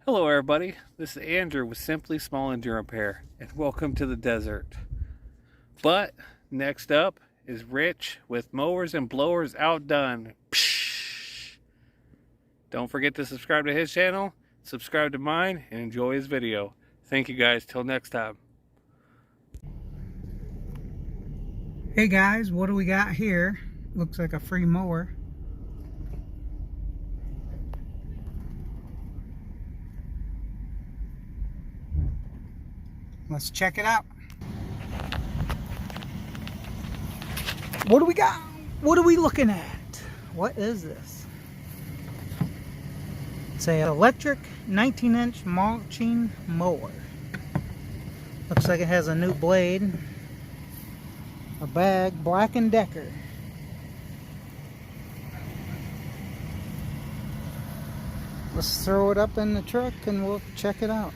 Hello everybody, this is Andrew with Simply Small Enduro Repair, and welcome to the desert. But next up is Rich with Mowers and Blowers Outdone. Psh! Don't forget to subscribe to his channel, subscribe to mine, and enjoy his video. Thank you guys, till next time. Hey guys, what do we got here? Looks like a free mower. Let's check it out. What do we got? What are we looking at? What is this? It's an electric 19-inch mulching mower. Looks like it has a new blade, a bag, Black Decker. Let's throw it up in the truck and we'll check it out.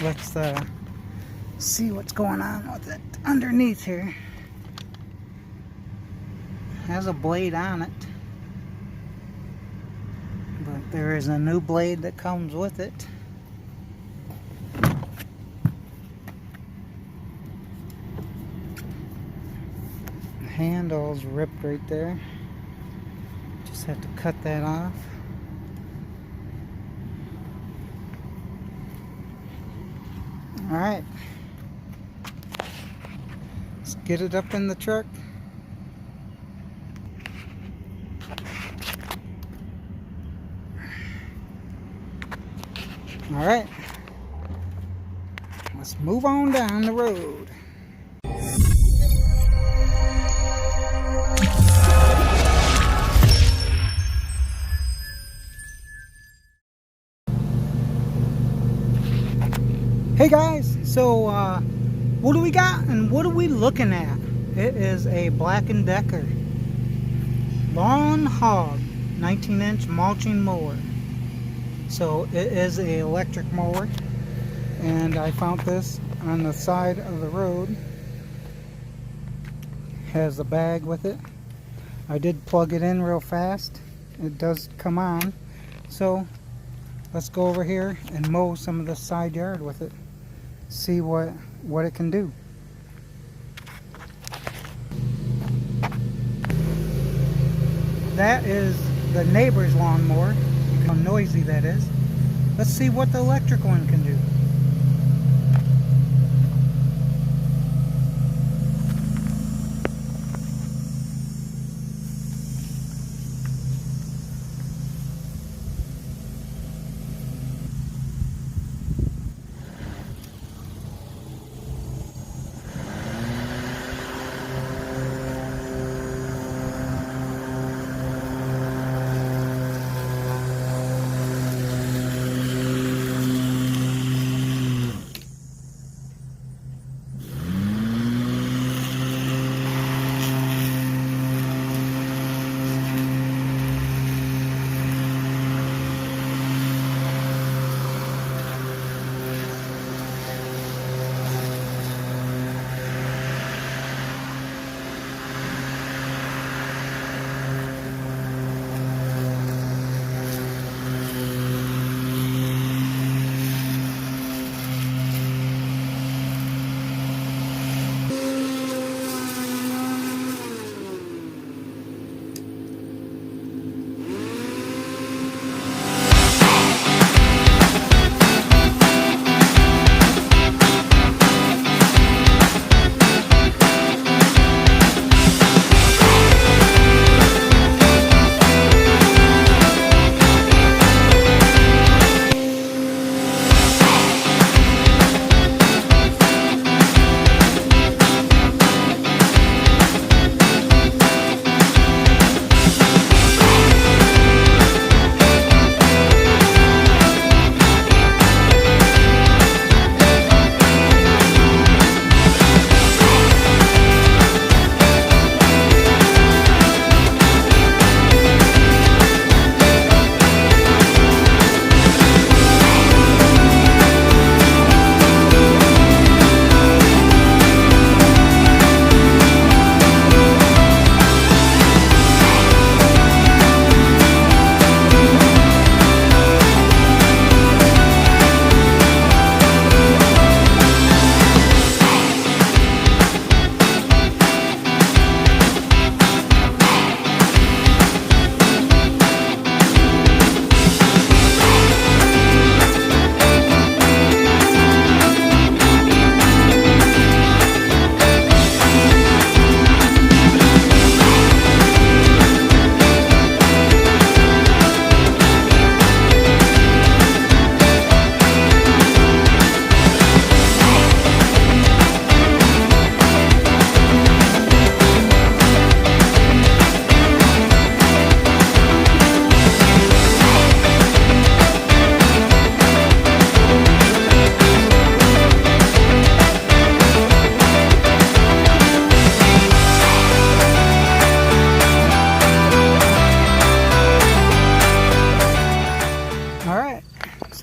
Let's see what's going on with it underneath here. Has a blade on it, but there is a new blade that comes with it. The handle's ripped right there. Just have to cut that off. Alright, let's get it up in the truck. Alright, let's move on down the road. Hey guys, so what do we got and what are we looking at? It is a Black Decker LawnHog 19-inch mulching mower. So it is an electric mower, and I found this on the side of the road. Has a bag with it. I did plug it in real fast. It does come on. So let's go over here and mow some of the side yard with it. See what it can do. That is the neighbor's lawnmower. Look how noisy that is. Let's see what the electric one can do.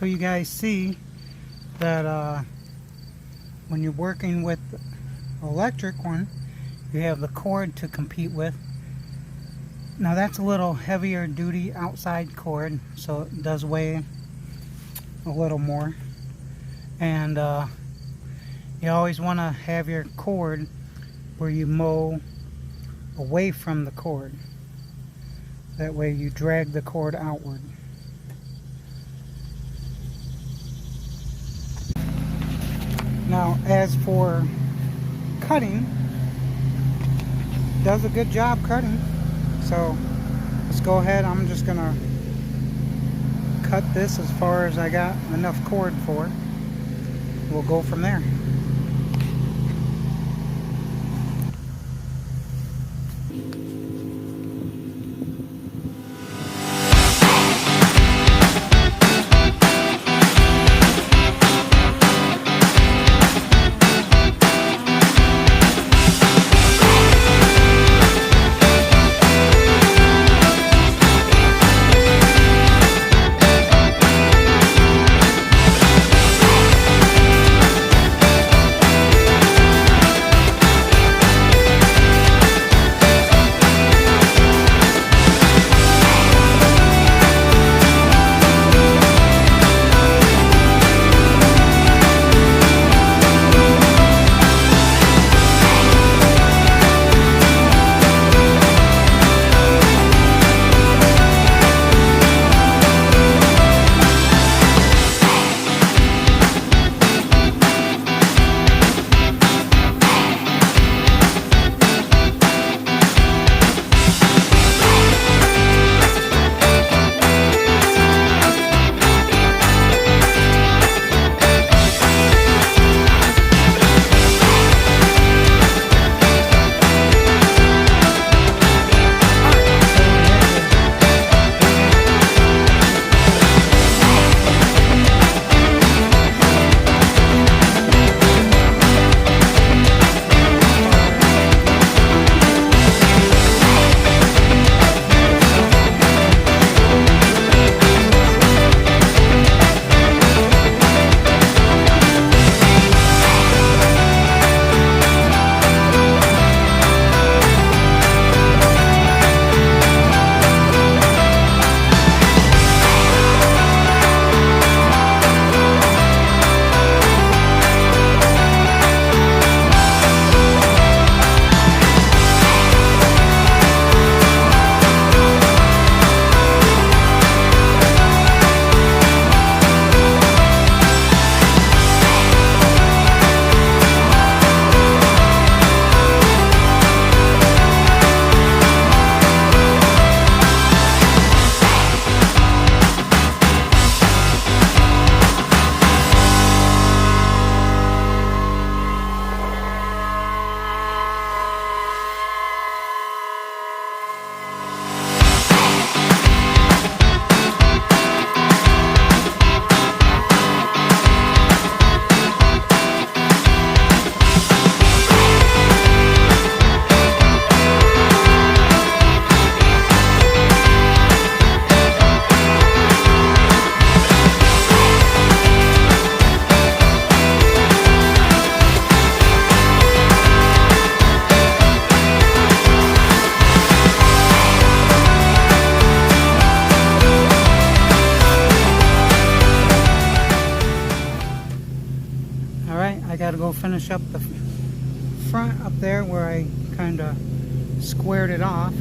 you guys see that when you're working with electric one, you have the cord to compete with. Now that's a little heavier duty outside cord, so it does weigh a little more. And you always want to have your cord where you mow away from the cord. That way you drag the cord outward. Now as for cutting, does a good job cutting. So let's go ahead. I'm just gonna cut this as far as I got enough cord for. We'll go from there. got to go finish up the front up there where I kind of squared it off.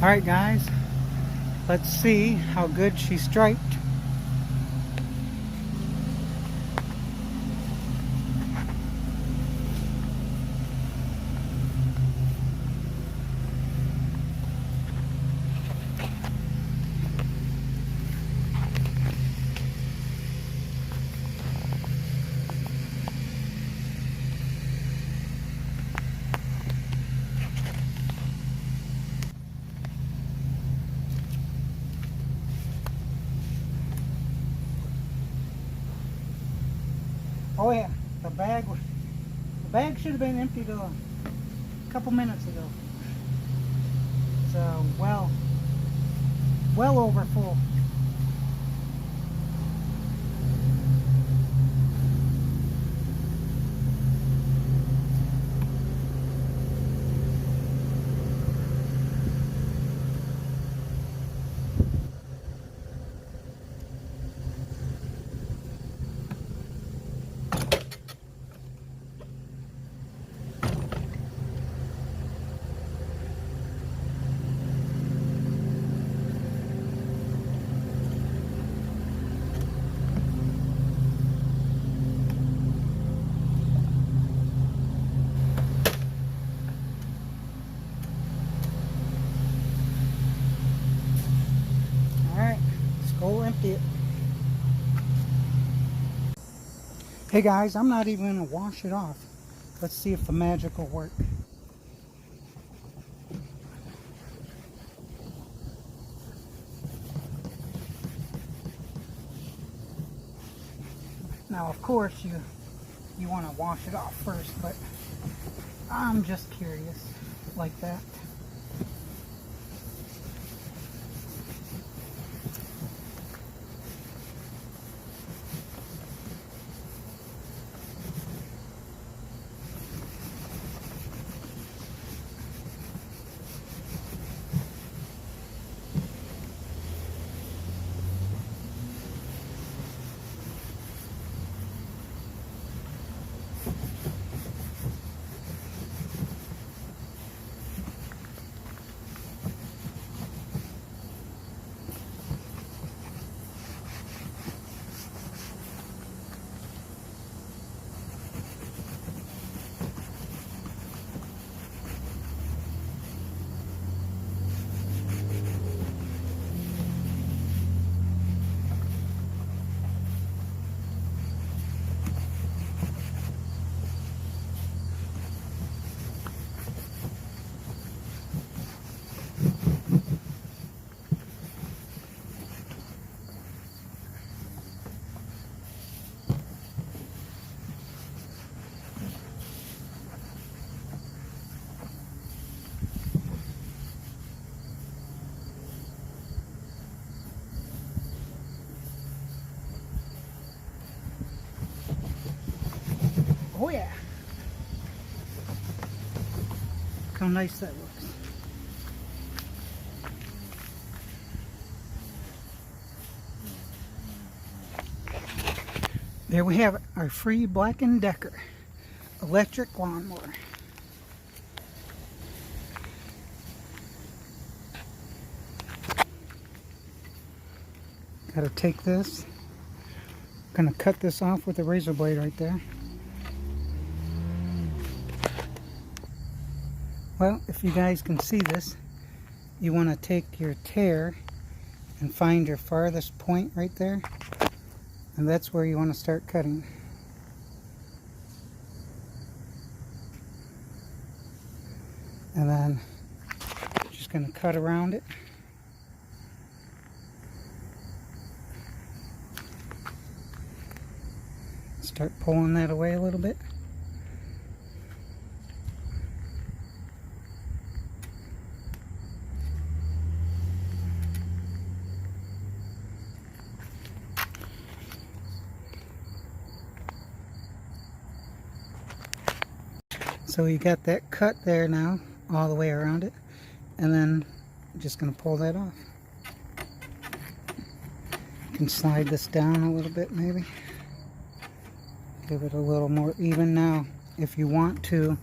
Alright guys, let's see how good she striped. Oh yeah, the bag should have been emptied a couple minutes ago. It's well over full. Go empty it. Hey guys, I'm not even going to wash it off. Let's see if the magic will work. Now of course you want to wash it off first, but I'm just curious like that. Oh yeah. Look how nice that looks. There we have it, our free Black Decker electric lawnmower. Gotta take this. Gonna cut this off with a razor blade right there. Well, if you guys can see this, you want to take your tear and find your farthest point right there, and that's where you want to start cutting. And then just going to cut around it. Start pulling that away a little bit. So you got that cut there now, all the way around it, and then I'm just going to pull that off. You can slide this down a little bit maybe. Give it a little more even. Now, if you want to,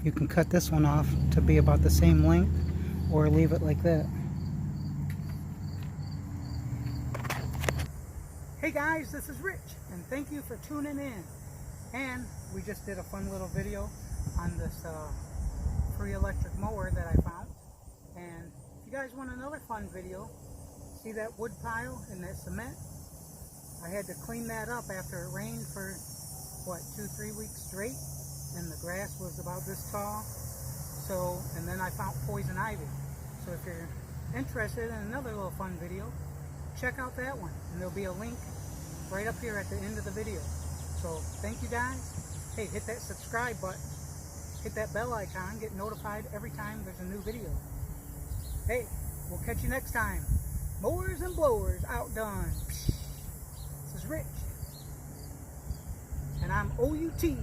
you can cut this one off to be about the same length, or leave it like that. Hey guys, this is Rich, and thank you for tuning in. And we just did a fun little video on this free electric mower that I found. And if you guys want another fun video, see that wood pile and that cement? I had to clean that up after it rained for, what, 2-3 weeks straight, and the grass was about this tall. So, and then I found poison ivy. So if you're interested in another little fun video, check out that one, and there'll be a link right up here at the end of the video. So thank you guys. Hey, hit that subscribe button, hit that bell icon, get notified every time there's a new video. Hey, we'll catch you next time. Mowers and blowers outdone. This is Rich, and I'm OUT.